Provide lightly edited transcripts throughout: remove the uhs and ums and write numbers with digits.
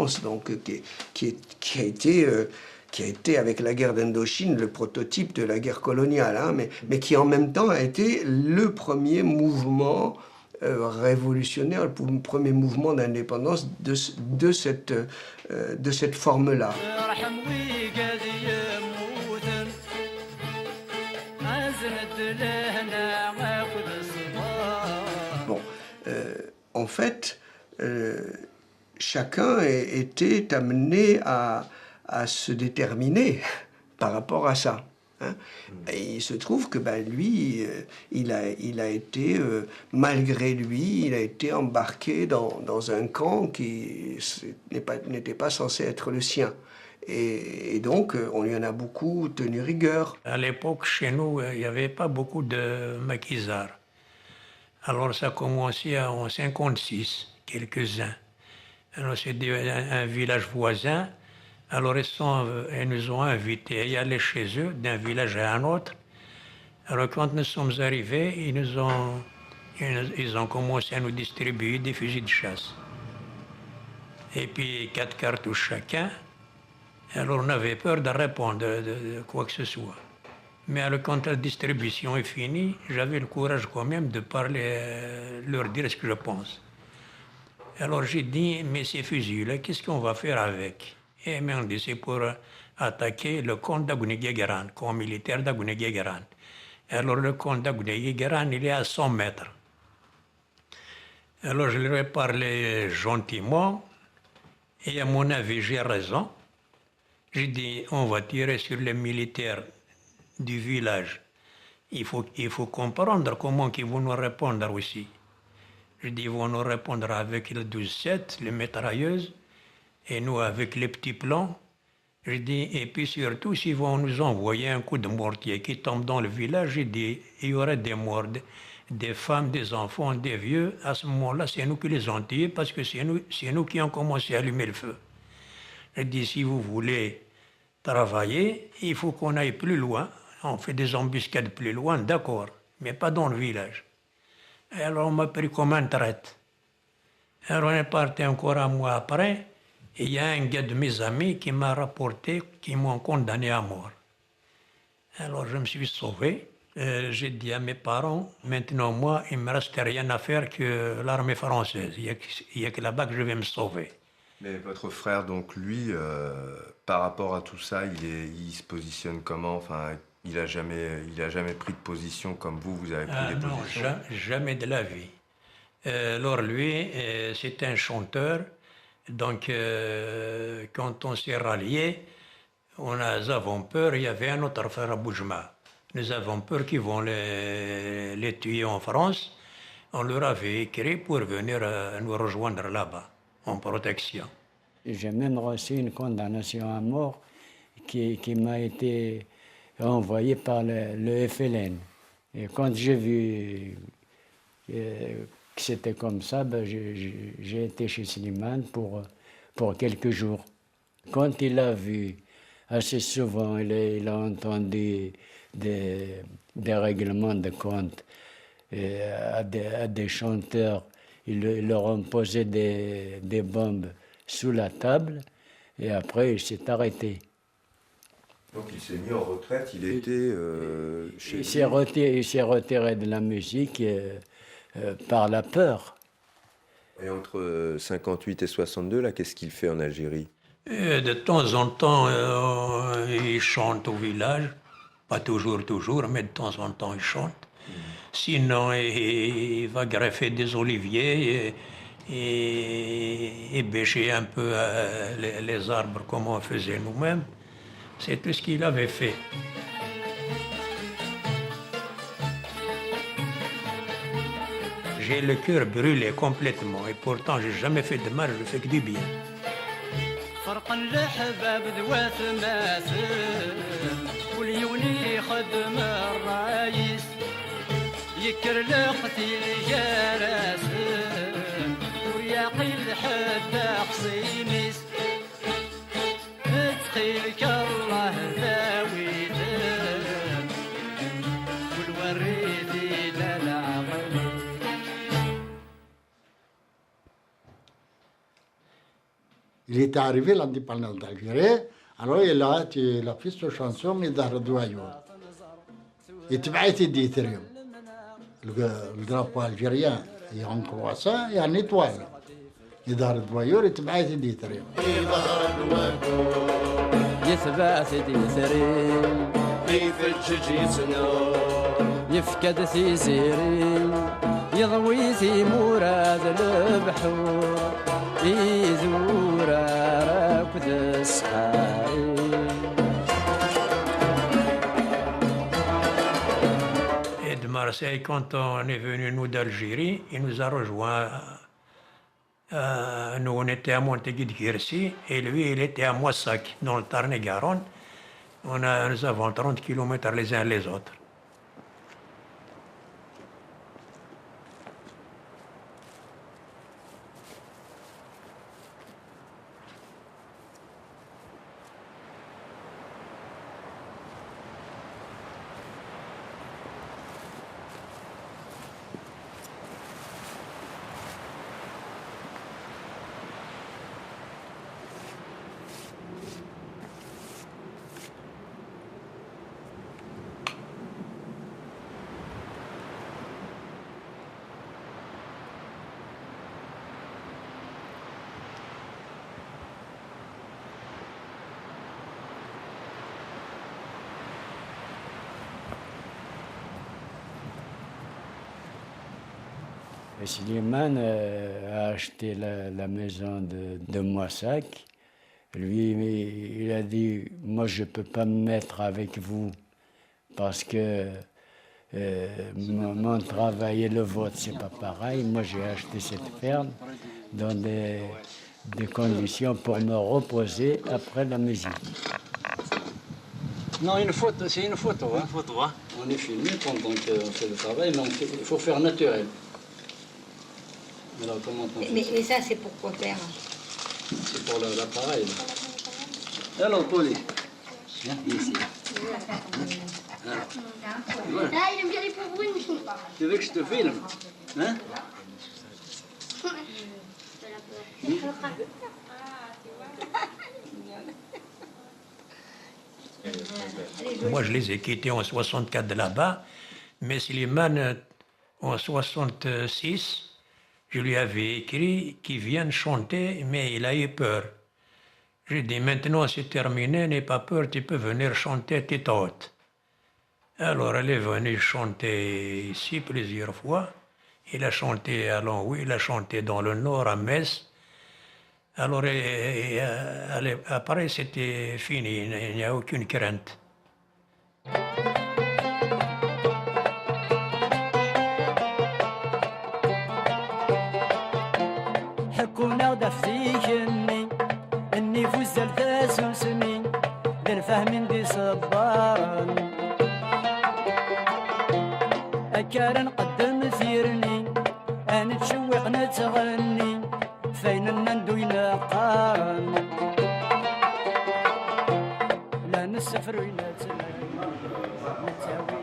France, donc qui a été avec la guerre d'Indochine le prototype de la guerre coloniale, hein, mais qui en même temps a été le premier mouvement révolutionnaire, le premier mouvement d'indépendance de cette forme-là. Bon, en fait, chacun était amené à se déterminer par rapport à ça. Hein. Et il se trouve que lui, il a été, malgré lui, il a été embarqué dans un camp qui n'était pas censé être le sien. Et donc, on lui en a beaucoup tenu rigueur. À l'époque, chez nous, il n'y avait pas beaucoup de maquisards. Alors, ça a commencé en 1956, quelques-uns. Alors, c'est un village voisin. Alors, ils nous ont invités à y aller chez eux, d'un village à un autre. Alors, quand nous sommes arrivés, ils ont commencé à nous distribuer des fusils de chasse. Et puis, 4 cartouches chacun. Alors, on avait peur de répondre de quoi que ce soit. Mais alors, quand la distribution est finie, j'avais le courage quand même de parler, leur dire ce que je pense. Alors j'ai dit, mais ces fusils-là, qu'est-ce qu'on va faire avec? Et ils m'ont dit, c'est pour attaquer le camp d'Agouné-Guéguerane, camp militaire d'Agouné-Guéguerane. Alors le camp d'Agouné-Guéguerane, il est à 100 mètres. Alors je leur ai parlé gentiment, et à mon avis, j'ai raison. J'ai dit, on va tirer sur les militaires du village. Il faut comprendre comment ils vont nous répondre aussi. Je dis, ils vont nous répondre avec le 12-7, les mitrailleuses, et nous avec les petits plans. Je dis, et puis surtout, s'ils vont nous envoyer un coup de mortier qui tombe dans le village, j'ai dit, il y aurait des morts, des femmes, des enfants, des vieux. À ce moment-là, c'est nous qui les avons tués parce que c'est nous qui avons commencé à allumer le feu. Je dis, si vous voulez travailler, il faut qu'on aille plus loin. On fait des embuscades plus loin, d'accord, mais pas dans le village. Et alors on m'a pris comme un traître. Alors on est parti encore un mois après, et il y a un gars de mes amis qui m'a rapporté qu'ils m'ont condamné à mort. Alors je me suis sauvé. J'ai dit à mes parents, maintenant moi, il ne me reste rien à faire que l'armée française. Il n'y a que là-bas que je vais me sauver. Mais votre frère, donc lui, par rapport à tout ça, il se positionne comment? Enfin, il a jamais pris de position comme vous avez pris des positions? Non, jamais de la vie. Alors lui, c'est un chanteur. Donc, quand on s'est ralliés, nous avons peur. Il y avait un autre frère à Boujma. Nous avons peur qu'ils vont les tuer en France. On leur avait écrit pour venir nous rejoindre là-bas, en protection. J'ai même reçu une condamnation à mort qui m'a été envoyée par le FLN. Et quand j'ai vu que c'était comme ça, j'ai été chez Slimane pour quelques jours. Quand il a vu, assez souvent, il a entendu des règlements de compte à des chanteurs. Ils leur ont posé des bombes sous la table et après il s'est arrêté. Donc il s'est mis en retraite, il était chez lui. Il s'est retiré de la musique par la peur. Et entre 58 et 62, là, qu'est-ce qu'il fait en Algérie? Et de temps en temps, il chante au village. Pas toujours, mais de temps en temps, il chante. Sinon, il va greffer des oliviers et bêcher un peu les arbres comme on faisait nous-mêmes. C'est tout ce qu'il avait fait. J'ai le cœur brûlé complètement et pourtant j'ai jamais fait de mal, je fais que du bien. Il il était arrivé l'indépendance d'Algérie, alors il a fait cette chanson Midar Douayo. Et tu vas être d'Ethereum. Le drapeau algérien est en croissant et en étoile. Midar Douayo, et tu vas être d'Ethereum. يثبات ديثري يفتش جيسنو يفكد ثيزيري يضوي ثي مراد البحور يزورا راكد السحاري Et de Marseille, quand on est venu, nous, d'Algérie, il nous a rejoints. Nous, on était à Montéguy de Quercy et lui, il était à Moissac, dans le Tarn-et-Garonne. Nous avons 30 kilomètres les uns les autres. Slimane a acheté la maison de Moissac. Lui, il a dit, moi je ne peux pas me mettre avec vous parce que mon travail et le vôtre, c'est pas pareil. Moi j'ai acheté cette ferme dans des conditions pour me reposer après la musique. Non, c'est une photo. Hein. Une photo, hein. On est filmé pendant qu'on fait le travail, mais il faut faire naturel. Alors, mais ça, c'est pour quoi faire? C'est pour l'appareil. Alors, Paulie, viens ici. Ah, il aime bien les pauvres brunes. Tu veux que je te filme? Hein? Moi, je les ai quittés en 64 de là-bas, mais Slimane, en 66, je lui avais écrit qu'il vienne chanter, mais il a eu peur. J'ai dit, maintenant c'est terminé, n'aie pas peur, tu peux venir chanter tête haute. Alors elle est venue chanter ici plusieurs fois. Il a chanté à Longwy, il a chanté dans le nord, à Metz. Alors après c'était fini, il n'y a aucune crainte. حكونا دفتيكني اني فزل تاسوسني للفهم دي صبارا اكارن قدم ثيرني انا تشوق نتغني فين ندوينا قارن لا نسفر ولا نتاوي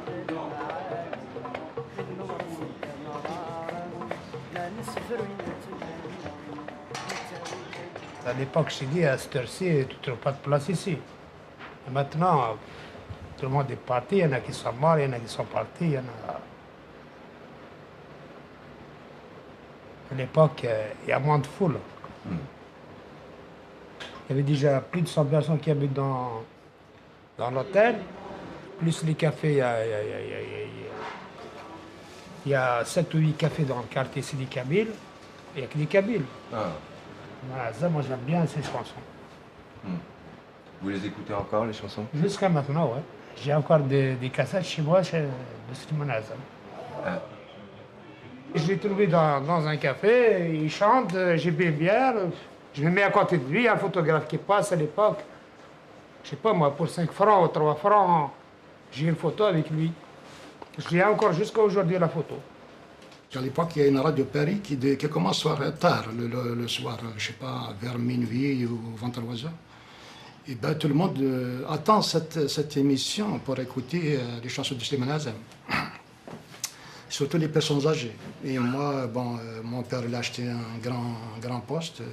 بالنور لا نسفر ولا À l'époque, j'ai dit, à cette heure-ci, tu ne trouves pas de place ici. Et maintenant, tout le monde est parti, il y en a qui sont morts, il y en a qui sont partis, il y en a... À l'époque, il y a moins de foule. Il y avait déjà plus de 100 personnes qui habitent dans l'hôtel, plus les cafés, il y a 7 ou 8 cafés dans le quartier Sidi Kabyles, il n'y a que des Kabyles. Ah. Voilà, ça, moi j'aime bien ces chansons. Vous les écoutez encore, les chansons? Jusqu'à maintenant, ouais. J'ai encore des cassettes chez moi de Slimane Azam. Ah. Je l'ai trouvé dans un café, il chante, j'ai bu une bière, je me mets à côté de lui, il y a un photographe qui passe à l'époque. Je sais pas moi, pour 5 francs ou 3 francs, j'ai une photo avec lui. Je l'ai encore jusqu'à aujourd'hui la photo. À l'époque, il y a une radio Paris qui commence tard, le soir, je ne sais pas, vers minuit ou 23h. Et ben, tout le monde attend cette émission pour écouter les chansons de Slimane Azam. surtout les personnes âgées. Et moi, bon, mon père il a acheté un grand poste.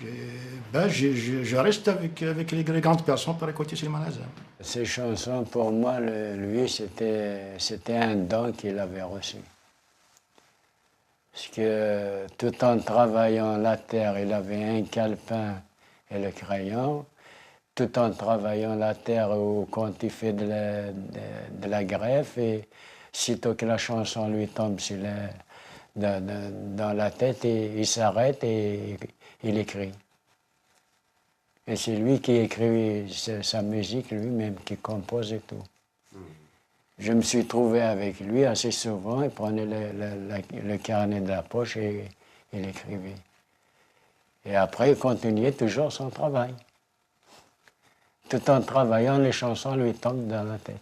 Je reste avec les grandes personnes pour écouter Slimane Azem. Ces chansons, pour moi, lui, c'était un don qu'il avait reçu. Parce que tout en travaillant la terre, il avait un calepin et le crayon. Tout en travaillant la terre ou quand il fait de la greffe, et sitôt que la chanson lui tombe dans la tête, il s'arrête et il écrit. Et c'est lui qui écrit sa musique lui-même, qui compose et tout. Je me suis trouvé avec lui assez souvent, il prenait le carnet de la poche et il écrivait. Et après, il continuait toujours son travail. Tout en travaillant, les chansons lui tombent dans la tête.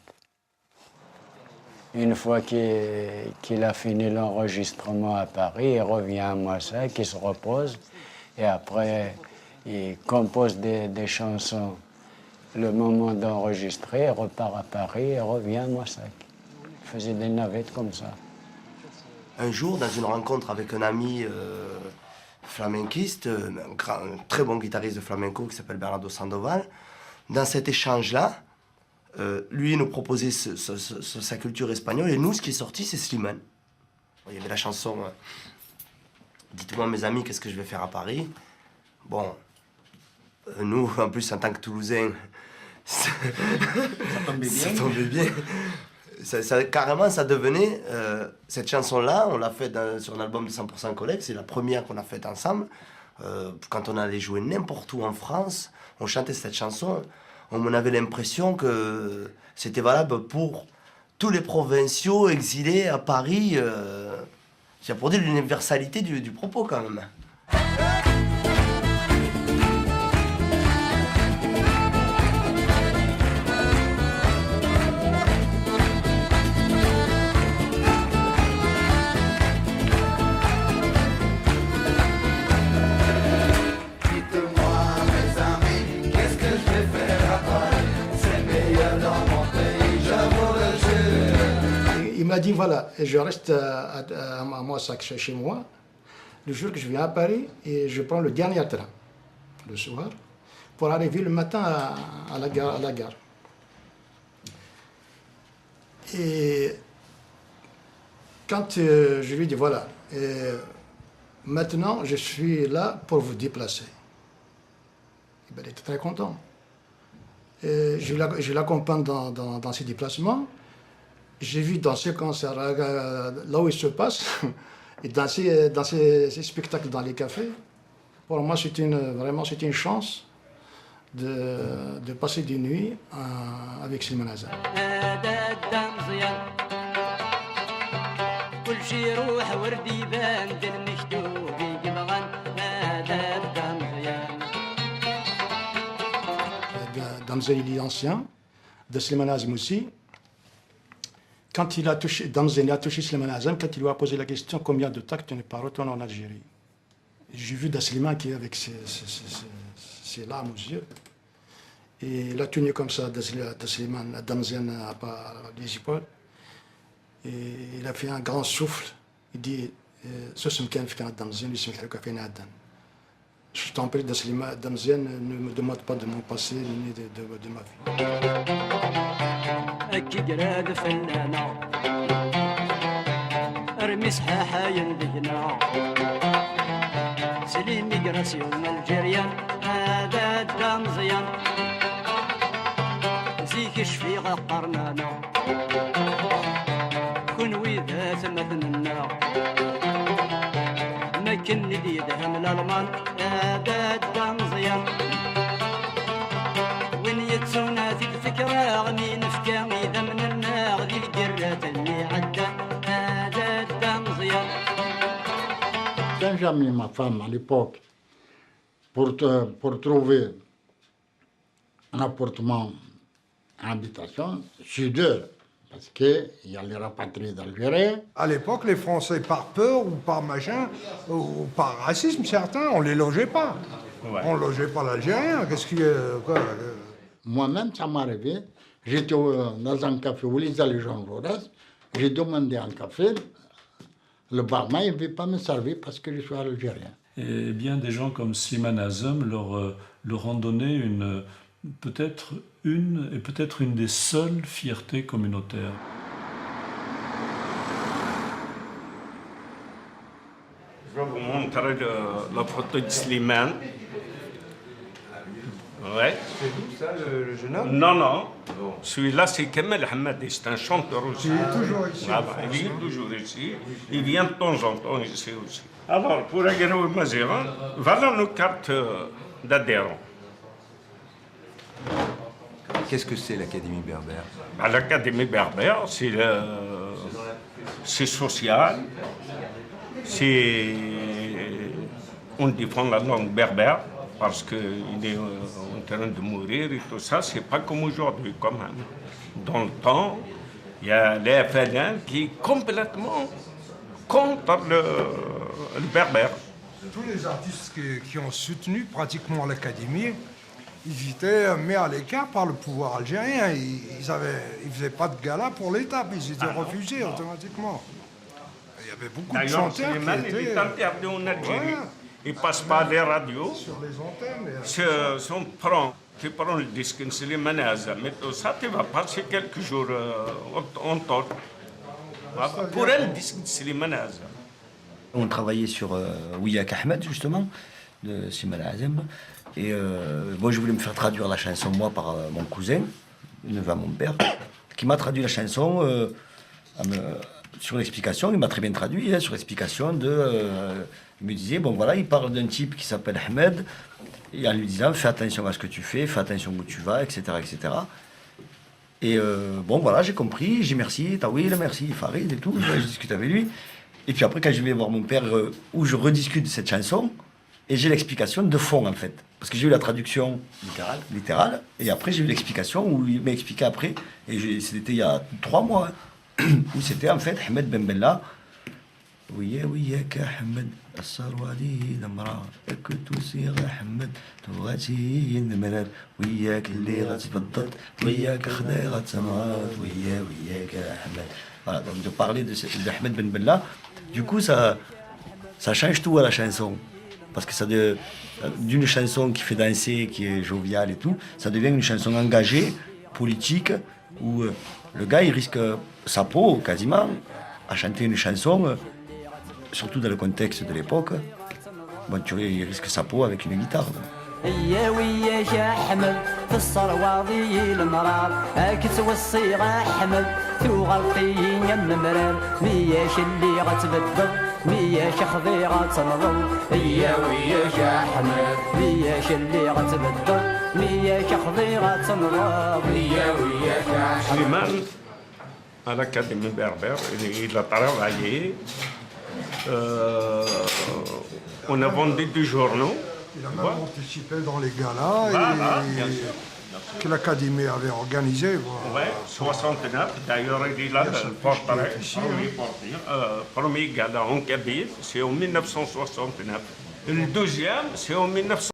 Une fois qu'il a fini l'enregistrement à Paris, il revient à Moissac, il se repose, et après, il compose des chansons. Le moment d'enregistrer, il repart à Paris et revient à Moissac. Il faisait des navettes comme ça. Un jour, dans une rencontre avec un ami flamenquiste, un très bon guitariste de flamenco qui s'appelle Bernardo Sandoval, dans cet échange-là, lui nous proposait sa culture espagnole, et nous, ce qui est sorti, c'est Slimane. Il y avait la chanson Dites-moi mes amis, qu'est-ce que je vais faire à Paris? Bon, nous, en plus, en tant que Toulousains, ça tombait bien. Carrément, ça devenait... cette chanson-là, on l'a faite sur un album de 100% Collect, c'est la première qu'on a faite ensemble. Quand on allait jouer n'importe où en France, on chantait cette chanson, on avait l'impression que c'était valable pour tous les provinciaux exilés à Paris. C'est pour dire l'universalité du propos quand même. Il m'a dit voilà, je reste à Moissac chez moi. Le jour que je viens à Paris, et je prends le dernier train le soir pour arriver le matin à la gare. Et quand je lui dis voilà, maintenant je suis là pour vous déplacer. Il était très content. Je l'accompagne dans ses déplacements. J'ai vu dans ce concert, là où il se passe, et dans ces spectacles dans les cafés. Pour moi, c'était une chance de passer des nuits avec Slimane Azem. Damzen, il est ancien, de Slimane Azem aussi. Quand il a touché, Damzen a touché Slimane Azem, quand il lui a posé la question combien de temps tu n'es pas retourné en Algérie. J'ai vu Slimane qui est avec ses larmes aux yeux. Et il a tenu comme ça Slimane, Damzen à les épaules. Et il a fait un grand souffle. Il dit ce sont qui fait Damzen, lui c'est qui fait Nadan. Je t'en prie, Damzen, ne me demande pas de mon passé ni de ma vie. أكي قراد فنانا ارمي صحاحة يندهنا سليم يقرس يوم الجريان هذا الدم زيان زيك شفي غقرنانا كن ويذا ثمثننا ما كن ندي دهم الالمان هذا الدم زيان وين يتسونا في الفكرة غني نفكا إذا من النار ذي القرات اللي عدى هذا الدم زيان. Quand j'ai mis ma femme à l'époque pour trouver un appartement en habitation, je deux, parce qu'il y a les rapatriés d'Algérie. À l'époque, les Français, par peur ou par machin, ou par racisme certains, on ne les logeait pas. Ouais. On ne logeait pas l'Algérien. Qu'est-ce qui quoi, Moi-même, ça m'est arrivé. J'étais dans un café où les Algériens Jaurès. J'ai demandé un café Le barman, il ne veut pas me servir parce que je suis algérien. Et bien des gens comme Slimane Azem leur ont donné peut-être une des seules fiertés communautaires. Je vais vous montrer la photo de Slimane. Ouais. C'est vous, ça, le jeune homme? Non, non. Celui-là, c'est Kamel Hamadi, c'est un chanteur aussi. Il est toujours ici. Ah, il est toujours ici. Il vient de temps en temps ici aussi. Alors, pour Aguero Maziran, voilà nos cartes d'adhérents. Qu'est-ce que c'est l'Académie berbère? L'Académie berbère, c'est social. On défend la langue berbère parce qu'il est en train de mourir et tout ça. C'est pas comme aujourd'hui quand même. Dans le temps, il y a les FLN qui est complètement contre le berbère. Tous les artistes qui ont soutenu pratiquement l'Académie, ils étaient mis à l'écart par le pouvoir algérien. Ils faisaient pas de gala pour l'État, puis ils étaient refusés automatiquement. Il y avait beaucoup de chanteurs qui étaient... Il est interdit en Algérie. Ouais. Il passe pas les radios. Sur les antennes. Si tu prends le disque de Slimane Azem, mais tout ça, tu vas passer quelques jours en temps. Pour un disque de Slimane Azem. On travaillait sur Ouiyak Ahmed, justement, de Slimane Azem. Et moi, je voulais me faire traduire la chanson, moi, par mon cousin, neveu à mon père, qui m'a traduit la chanson sur l'explication. Il m'a très bien traduit, hein, sur l'explication il me disait, bon voilà, il parle d'un type qui s'appelle Ahmed, et en lui disant, fais attention à ce que tu fais, fais attention où tu vas, etc., etc. Et bon, voilà, j'ai compris, j'ai merci, Tawil, merci, Farid et tout, je discute avec lui. Et puis après, quand je vais voir mon père, où je rediscute de cette chanson, et j'ai l'explication de fond, en fait. Parce que j'ai eu la traduction littérale, et après j'ai eu l'explication, où il m'a expliqué après, et c'était il y a 3 mois, hein, où c'était en fait Ahmed Ben Bella. وياك أحمد السروالي المرأة كنت صيغ أحمد تغاتي المنال وياك اللي غتبدد وياك خدا غتمرض وياك أحمد. Voilà, donc de parler d'Ahmed Ben Bella, du coup ça change tout à la chanson. Parce que ça d'une chanson qui fait danser, qui est joviale et tout, ça devient une chanson engagée, politique, où le gars il risque sa peau quasiment à chanter une chanson. Surtout dans le contexte de l'époque, bon, il risque sa peau avec une guitare. يا وياك احمد في الصرواضي المرار كتسوى الصيغه احمد توغلطين يا المرار مياش اللي غتبدل مياش خذي غتنضل يا وياك احمد مياش اللي غتبدل مياش خذي غتنضل يا وياك احمد. À l'Académie berbère, il a travaillé. On a vendu du journaux. Il a même participé dans les galas que l'Académie avait organisés. Oui, 69. D'ailleurs, il est là, le portrait. Premier gala en Kabylie, c'est en 1969. Le deuxième, c'est en 1969.